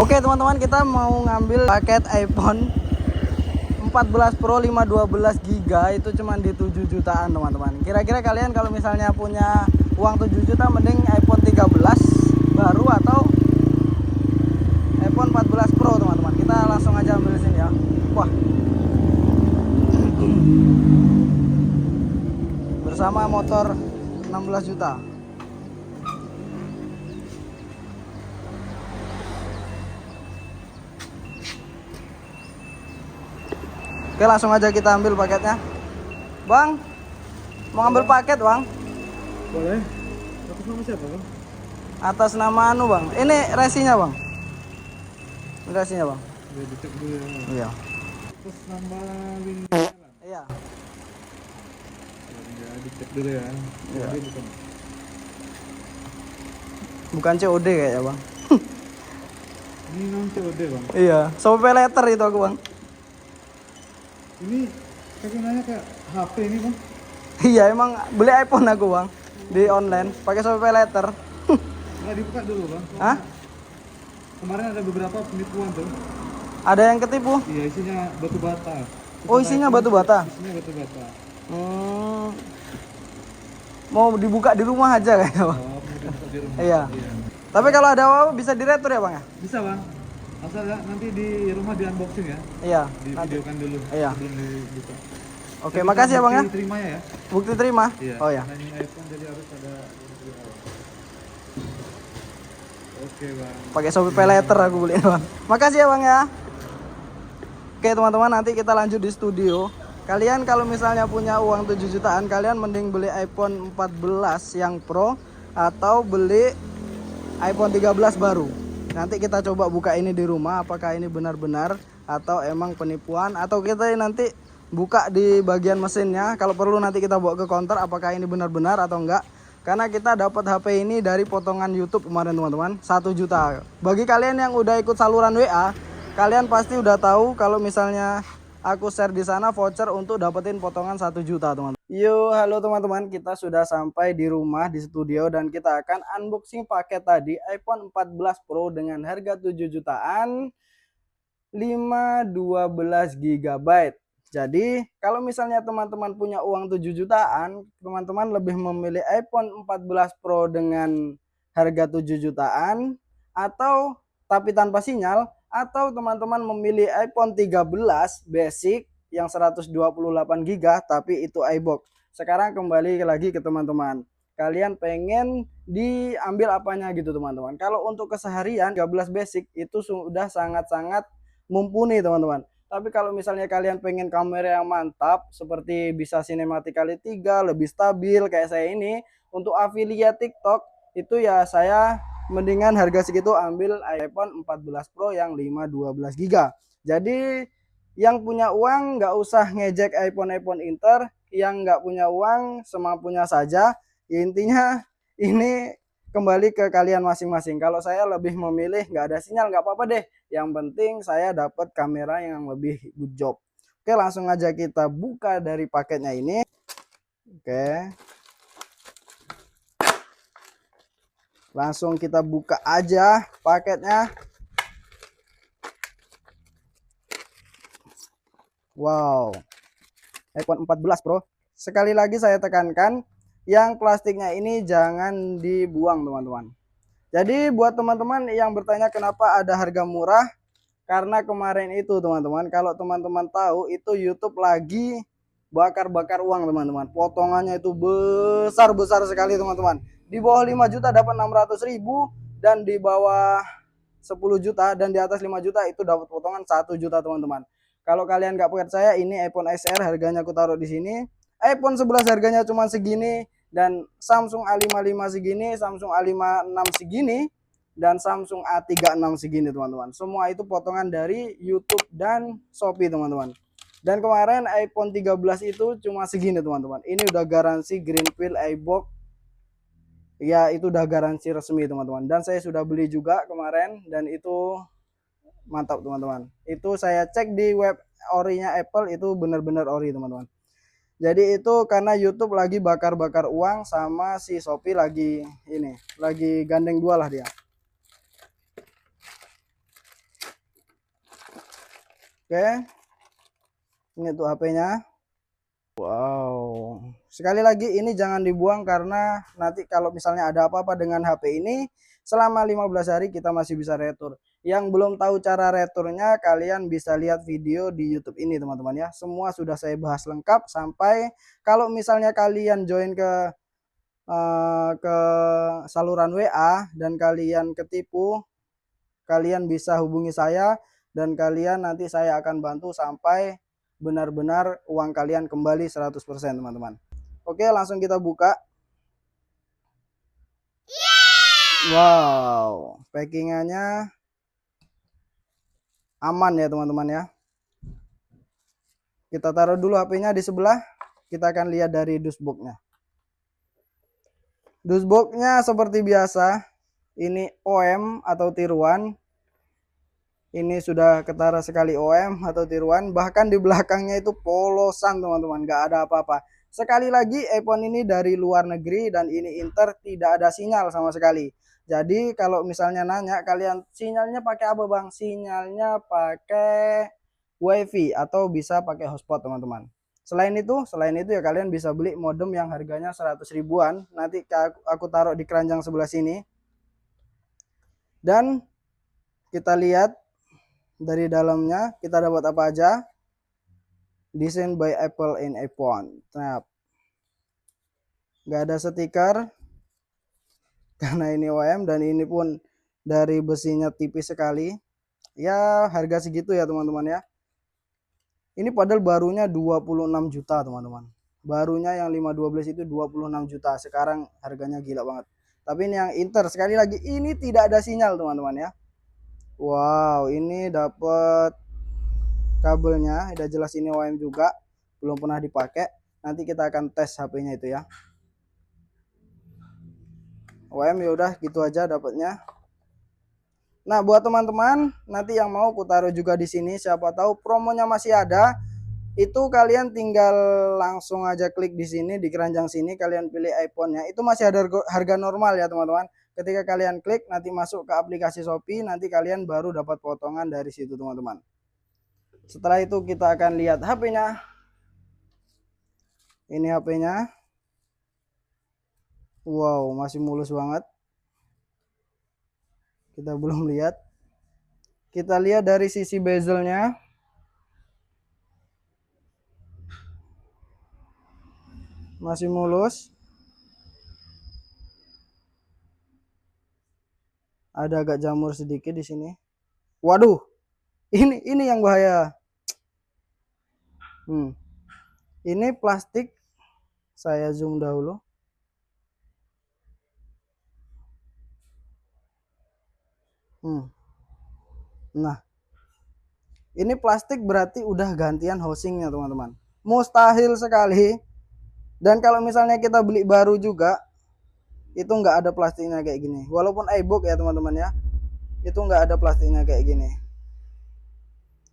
Oke teman-teman, kita mau ngambil paket iPhone 14 Pro 512 GB itu cuman di 7 jutaan teman-teman. Kira-kira kalian kalau misalnya punya uang 7 juta mending iPhone 13 baru atau iPhone 14 Pro teman-teman. Kita langsung aja ambil sini ya. Wah. Bersama motor 16 juta. Oke, langsung aja kita ambil paketnya. Bang, mau ambil paket bang? Boleh. Atas nama siapa bang? Atas nama anu bang. Ini resinya bang. Ini resinya bang. Udah dicek dulu ya. Iya. Atas nama Winjalan. Iya. Ya, dicek dulu ya. Iya. Dia bukan. Bukan COD kayaknya bang. Ini non COD bang. Iya. Sampai letter itu aku bang. Ini kakek nanya kayak HP ini bang. Iya emang beli iPhone aku bang di online pakai sampai letter. Nggak dibuka dulu bang. Hah? Kemarin ada beberapa penipuan tuh. Ada yang ketipu? Iya isinya batu bata. Oh isinya batu bata. Isinya batu bata. Mau dibuka di rumah aja kayaknya bang. Oh, mau dibuka di rumah. Iya. Tapi kalau ada apa bisa diretur ya bang ya? Bisa bang. Asal ya, nanti di rumah di unboxing ya. Iya. Di Nanti. videokan dulu. Iya. Sebelum dibuka. Oke, makasih ya bang ya. Terima ya. Bukti terima. Iya. Oh ya. Nah, ini iPhone jadi harus ada. Oke bang. Pakai Shopee Pay Later aku beli bang. Makasih ya bang ya. Oke teman-teman, nanti kita lanjut di studio. Kalian kalau misalnya punya uang 7 jutaan, kalian mending beli iPhone 14 yang Pro atau beli iPhone 13 baru. Nanti kita coba buka ini di rumah, apakah ini benar-benar atau emang penipuan, atau kita nanti buka di bagian mesinnya. Kalau perlu nanti kita bawa ke counter apakah ini benar-benar atau enggak. Karena kita dapat HP ini dari potongan YouTube kemarin teman-teman, 1 juta. Bagi kalian yang udah ikut saluran WA, kalian pasti udah tahu kalau misalnya aku share di sana voucher untuk dapetin potongan 1 juta teman-teman. Yo, halo teman-teman, kita sudah sampai di rumah di studio dan kita akan unboxing paket tadi iPhone 14 Pro dengan harga 7 jutaan 512 GB. Jadi, kalau misalnya teman-teman punya uang 7 jutaan, teman-teman lebih memilih iPhone 14 Pro dengan harga 7 jutaan atau tapi tanpa sinyal, atau teman-teman memilih iPhone 13 basic yang 128 GB tapi itu iBox. Sekarang kembali lagi ke teman-teman. Kalian pengen diambil apanya gitu teman-teman. Kalau untuk keseharian 13 basic itu sudah sangat-sangat mumpuni teman-teman. Tapi kalau misalnya kalian pengen kamera yang mantap seperti bisa sinematik kali 3, lebih stabil kayak saya ini, untuk affiliate TikTok itu ya saya mendingan harga segitu ambil iPhone 14 Pro yang 512 GB. Jadi yang punya uang nggak usah ngejek iPhone Inter, yang nggak punya uang semampunya saja. Intinya ini kembali ke kalian masing-masing. Kalau saya lebih memilih nggak ada sinyal nggak apa-apa deh. Yang penting saya dapat kamera yang lebih good job. Oke, langsung aja kita buka dari paketnya ini. Oke. Langsung kita buka aja paketnya. Wow. iPhone 14 Pro. Sekali lagi saya tekankan, yang plastiknya ini jangan dibuang teman-teman. Jadi buat teman-teman yang bertanya kenapa ada harga murah, karena kemarin itu teman-teman, kalau teman-teman tahu itu YouTube lagi bakar-bakar uang teman-teman. Potongannya itu besar-besar sekali teman-teman. Di bawah 5 juta dapat 600.000 dan di bawah 10 juta dan di atas 5 juta itu dapat potongan 1 juta teman-teman. Kalau kalian nggak percaya, ini iPhone XR harganya aku taruh di sini. iPhone 11 harganya cuma segini dan Samsung A55 segini, Samsung A56 segini dan Samsung A36 segini teman-teman. Semua itu potongan dari YouTube dan Shopee teman-teman. Dan kemarin iPhone 13 itu cuma segini teman-teman. Ini udah garansi Greenfield iBox. Ya itu udah garansi resmi teman-teman. Dan saya sudah beli juga kemarin dan itu mantap teman-teman. Itu saya cek di web orinya Apple itu benar-benar ori teman-teman. Jadi itu karena YouTube lagi bakar-bakar uang sama si Shopee lagi ini, lagi gandeng dua lah dia. Oke, ini tuh HP-nya. Wow, sekali lagi ini jangan dibuang karena nanti kalau misalnya ada apa-apa dengan HP ini selama 15 hari kita masih bisa retur. Yang belum tahu cara returnya kalian bisa lihat video di YouTube ini teman-teman ya. Semua sudah saya bahas lengkap sampai kalau misalnya kalian join ke saluran WA dan kalian ketipu, kalian bisa hubungi saya dan kalian nanti saya akan bantu sampai benar-benar uang kalian kembali 100% teman-teman. Oke, langsung kita buka. Wow, packingannya aman ya teman-teman ya. Kita taruh dulu HP-nya di sebelah. Kita akan lihat dari dashboard-nya. Dashboard-nya seperti biasa. Ini OM atau tiruan. Ini sudah ketara sekali OM atau tiruan. Bahkan di belakangnya itu polosan teman-teman. Gak ada apa-apa. Sekali lagi iPhone ini dari luar negeri dan ini Inter, tidak ada sinyal sama sekali. Jadi kalau misalnya nanya kalian sinyalnya pakai apa bang? Sinyalnya pakai WiFi atau bisa pakai hotspot teman-teman. Selain itu ya kalian bisa beli modem yang harganya 100 ribuan. Nanti aku taruh di keranjang sebelah sini. Dan kita lihat dari dalamnya kita dapat apa aja. Design by Apple in iPhone. Nah, nggak ada stiker karena ini OM dan ini pun dari besinya tipis sekali. Ya harga segitu ya teman-teman ya. Ini padahal barunya 26 juta teman-teman. Barunya yang 512 itu 26 juta. Sekarang harganya gila banget. Tapi ini yang Inter sekali lagi ini tidak ada sinyal teman-teman ya. Wow, ini dapat kabelnya. Udah jelas ini OM juga. Belum pernah dipakai. Nanti kita akan tes HP-nya itu ya. OM ya udah gitu aja dapatnya. Nah, buat teman-teman nanti yang mau aku taruh juga di sini, siapa tahu promonya masih ada. Itu kalian tinggal langsung aja klik di sini di keranjang sini, kalian pilih iPhone-nya. Itu masih ada harga normal ya, teman-teman. Ketika kalian klik nanti masuk ke aplikasi Shopee, nanti kalian baru dapat potongan dari situ, teman-teman. Setelah itu kita akan lihat HP-nya. Ini HP-nya. Wow, masih mulus banget. Kita belum lihat. Kita lihat dari sisi bezelnya. Masih mulus. Ada agak jamur sedikit di sini. Waduh, ini yang bahaya. Ini plastik. Saya zoom dahulu. Nah, ini plastik berarti udah gantian housingnya teman-teman. Mustahil sekali. Dan kalau misalnya kita beli baru juga, itu nggak ada plastiknya kayak gini. Walaupun iBook ya teman-teman ya, itu nggak ada plastiknya kayak gini.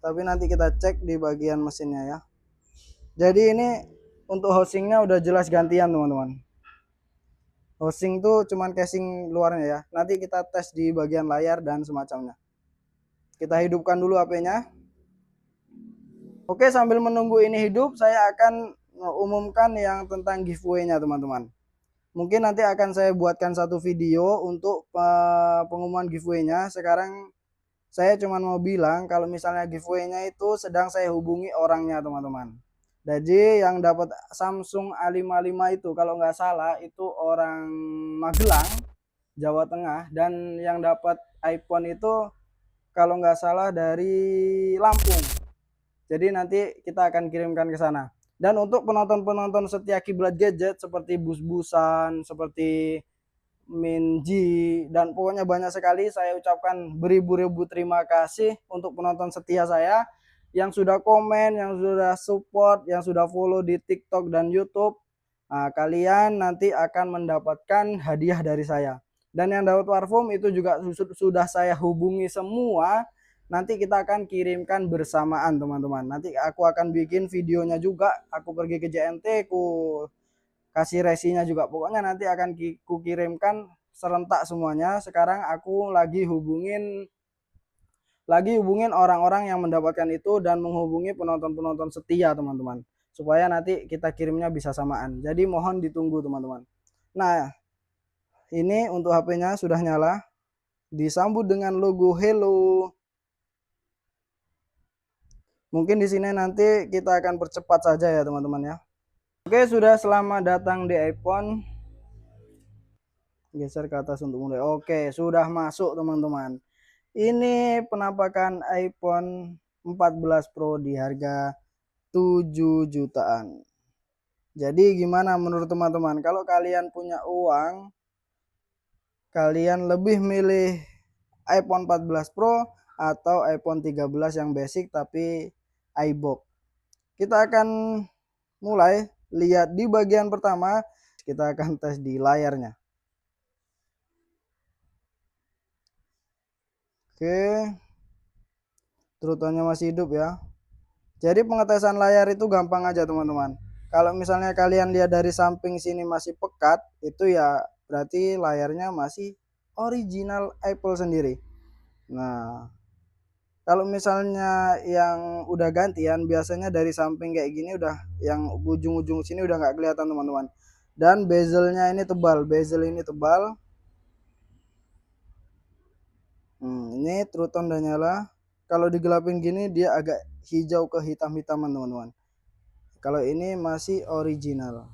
Tapi nanti kita cek di bagian mesinnya ya. Jadi ini untuk housingnya udah jelas gantian teman-teman. Housing tuh cuman casing luarnya ya. Nanti kita tes di bagian layar dan semacamnya. Kita hidupkan dulu HP-nya. Oke, sambil menunggu ini hidup, saya akan umumkan yang tentang giveaway-nya teman-teman. Mungkin nanti akan saya buatkan satu video untuk pengumuman giveaway-nya. Sekarang saya cuma mau bilang kalau misalnya giveaway-nya itu sedang saya hubungi orangnya teman-teman. Jadi yang dapat Samsung A55 itu kalau nggak salah itu orang Magelang, Jawa Tengah. Dan yang dapat iPhone itu kalau nggak salah dari Lampung. Jadi nanti kita akan kirimkan ke sana. Dan untuk penonton-penonton setia Kiblat Gadget seperti Bus-Busan, seperti Minji, dan pokoknya banyak sekali, saya ucapkan beribu-ribu terima kasih untuk penonton setia saya yang sudah komen, yang sudah support, yang sudah follow di TikTok dan YouTube. Nah, kalian nanti akan mendapatkan hadiah dari saya. Dan yang dapat parfum itu juga sudah saya hubungi semua. Nanti kita akan kirimkan bersamaan teman-teman. Nanti aku akan bikin videonya juga. Aku pergi ke JNT, aku kasih resinya juga. Pokoknya nanti akan ku kirimkan serentak semuanya. Sekarang aku lagi hubungin lagi hubungin orang-orang yang mendapatkan itu dan menghubungi penonton-penonton setia teman-teman, supaya nanti kita kirimnya bisa samaan. Jadi mohon ditunggu teman-teman. Nah, ini untuk HP-nya sudah nyala, disambut dengan logo hello. Mungkin di sini nanti kita akan percepat saja ya teman-teman ya. Oke, sudah, selamat datang di iPhone. Geser ke atas untuk mulai. Oke, sudah masuk teman-teman. Ini penampakan iPhone 14 Pro di harga 7 jutaan. Jadi gimana menurut teman-teman? Kalau kalian punya uang, kalian lebih milih iPhone 14 Pro atau iPhone 13 yang basic tapi iBox? Kita akan mulai lihat di bagian pertama. Kita akan tes di layarnya. Oke, Trutonnya masih hidup ya. Jadi pengetesan layar itu gampang aja teman-teman. Kalau misalnya kalian lihat dari samping sini masih pekat, itu ya berarti layarnya masih original Apple sendiri. Nah, kalau misalnya yang udah gantian, biasanya dari samping kayak gini udah, yang ujung-ujung sini udah nggak kelihatan teman-teman. Dan bezelnya ini tebal, bezel ini tebal. Ini True Tone udah nyala. Kalau digelapin gini dia agak hijau ke hitam-hitaman teman-teman. Kalau ini masih original.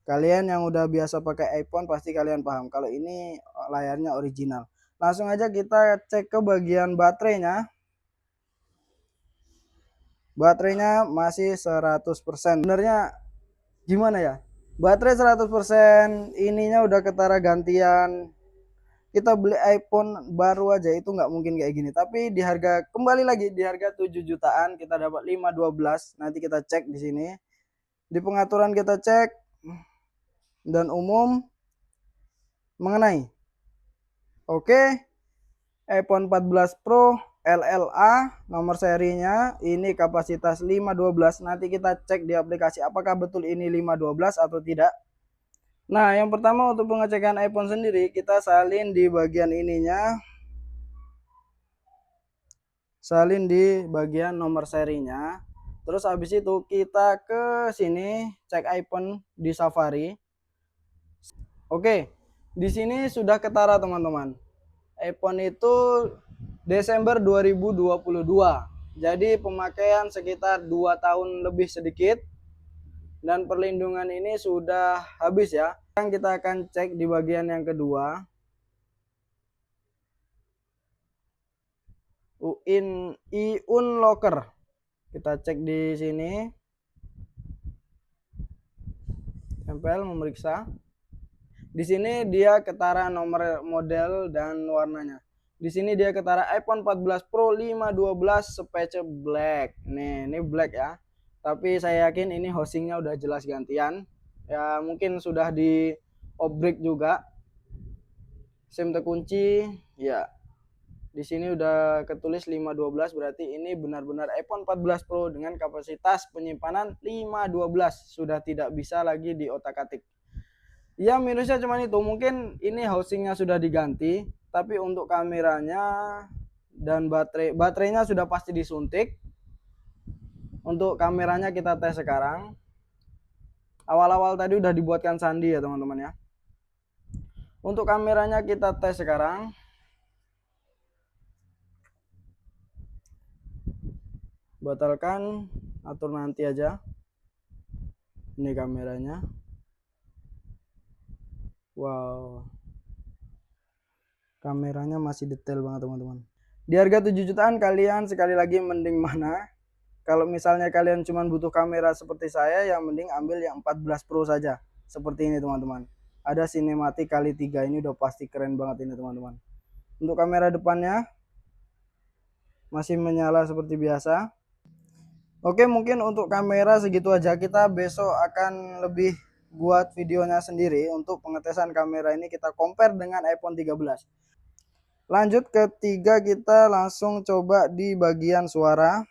Kalian yang udah biasa pakai iPhone pasti kalian paham. Kalau ini layarnya original. Langsung aja kita cek ke bagian baterainya. Baterainya masih 100%. Sebenarnya gimana ya? Baterai 100%, ininya udah ketara gantian. Kita beli iPhone baru aja itu nggak mungkin kayak gini. Tapi di harga, kembali lagi di harga 7 jutaan kita dapat 512. Nanti kita cek di sini. Di pengaturan kita cek dan umum mengenai. Oke, iPhone 14 Pro LLA nomor serinya ini kapasitas 512. Nanti kita cek di aplikasi apakah betul ini 512 atau tidak. Nah, yang pertama untuk pengecekan iPhone sendiri, kita salin di bagian ininya. Salin di bagian nomor serinya. Terus habis itu kita ke sini cek iPhone di Safari. Oke, di sini sudah ketara teman-teman. iPhone itu Desember 2022. Jadi pemakaian sekitar 2 tahun lebih sedikit. Dan perlindungan ini sudah habis ya. Sekarang kita akan cek di bagian yang kedua. Unlocker. Kita cek di sini. Tempel memeriksa. Di sini dia ketara nomor model dan warnanya. Di sini dia ketara iPhone 14 Pro 512 Space Black. Nih, ini black ya. Tapi saya yakin ini housingnya udah jelas gantian. Ya mungkin sudah di obrik juga. SIM terkunci. Ya. Di sini udah ketulis 512, berarti ini benar-benar iPhone 14 Pro dengan kapasitas penyimpanan 512. Sudah tidak bisa lagi diotak-atik. Ya minusnya cuma itu, mungkin ini housingnya sudah diganti, tapi untuk kameranya dan baterainya sudah pasti disuntik. Untuk kameranya kita tes sekarang. Awal-awal tadi udah dibuatkan sandi ya teman-teman ya. Untuk kameranya kita tes sekarang. Batalkan, atur nanti aja. Ini kameranya. Wow, kameranya masih detail banget teman-teman. Di harga 7 jutaan kalian sekali lagi mending mana? Kalau misalnya kalian cuma butuh kamera seperti saya, yang mending ambil yang 14 Pro saja. Seperti ini teman-teman. Ada sinematik kali 3, ini udah pasti keren banget ini teman-teman. Untuk kamera depannya masih menyala seperti biasa. Oke, mungkin untuk kamera segitu aja. Kita besok akan lebih buat videonya sendiri untuk pengetesan kamera ini, kita compare dengan iPhone 13. Lanjut ketiga, kita langsung coba di bagian suara.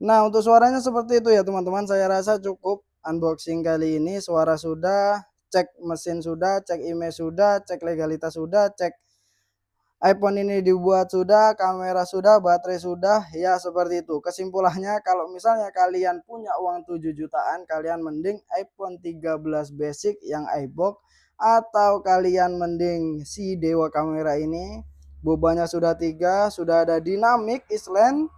Nah, untuk suaranya seperti itu ya teman-teman. Saya rasa cukup unboxing kali ini. Suara sudah, cek mesin sudah, cek image sudah, cek legalitas sudah, cek iPhone ini dibuat sudah, kamera sudah, baterai sudah, ya seperti itu. Kesimpulannya kalau misalnya kalian punya uang 7 jutaan, kalian mending iPhone 13 basic yang iBox, atau kalian mending si Dewa kamera ini. Bobanya sudah 3, sudah ada dynamic island,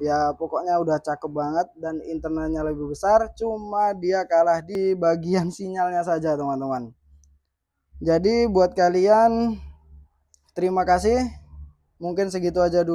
ya pokoknya udah cakep banget, dan internalnya lebih besar, cuma dia kalah di bagian sinyalnya saja teman-teman. Jadi buat kalian, terima kasih. Mungkin segitu aja dulu.